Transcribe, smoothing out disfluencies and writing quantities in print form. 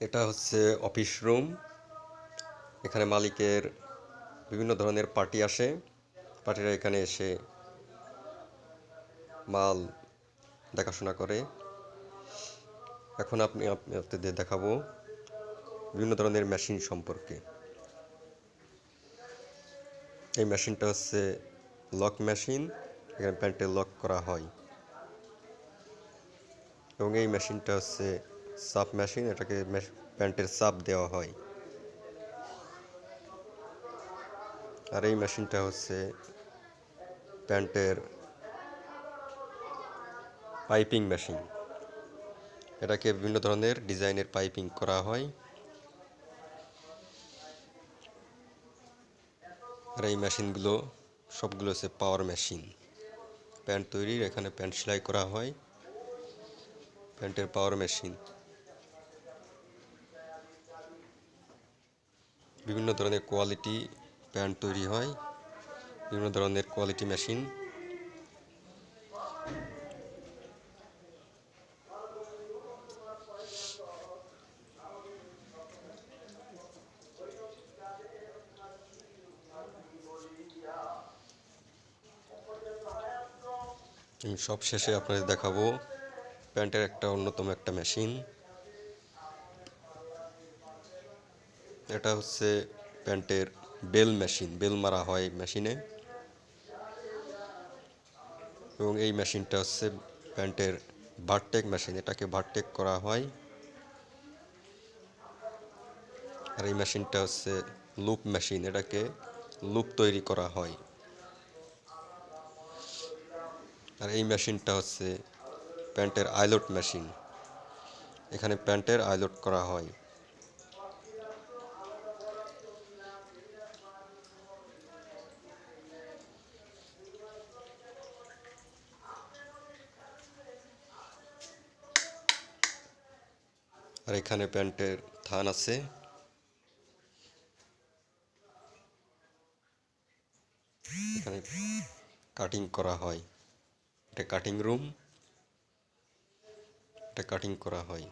এটা হচ্ছে office room. এখানে মালিকের বিভিন্ন ধরনের পার্টি আসে। পার্টিরা এখানে এসে মাল দেখাশোনা করে। এখন আপনাদের দেখাবো বিভিন্ন ধরনের মেশিন সম্পর্কে। এই মেশিনটা হচ্ছে লক মেশিন। এখানে প্যান্টে লক করা হয়। এবং এই মেশিনটা হচ্ছে চাপ মেশিন। এটাকে প্যান্টের চাপ দেওয়া হয়। আর এই মেশিনটা হচ্ছে প্যান্টের পাইপিং মেশিন। এটাকে বিভিন্ন ধরনের ডিজাইনের পাইপিং করা হয়। আর এই মেশিনগুলো সবগুলো হচ্ছে পাওয়ার মেশিন। প্যান্ট তৈরির এখানে প্যান্ট সেলাই করা হয়। প্যান্টের পাওয়ার মেশিন। বিভিন্ন ধরনের কোয়ালিটি প্যান্ট তৈরি হয়। বিভিন্ন ধরনের কোয়ালিটি মেশিন। সব শেষে আপনাদের দেখাবো প্যান্টের অন্যতম একটা মেশিন। এটা হচ্ছে প্যান্টের বেল মেশিন। বেল মারা হয় মেশিনে। এবং এই মেশিনটা হচ্ছে প্যান্টের ভারটেক মেশিন। এটাকে ভারটেক করা হয়। আর এই মেশিনটা হচ্ছে লুপ মেশিন। এটাকে লুপ তৈরি করা হয়। আর এই মেশিনটা হচ্ছে প্যান্টের আইলোট মেশিন। এখানে প্যান্টের আইলোট করা হয়। আর এখানে প্যান্টের থান আছে। এখানে কাটিং করা হয়। এটা কাটিং রুম। এটা কাটিং করা হয়।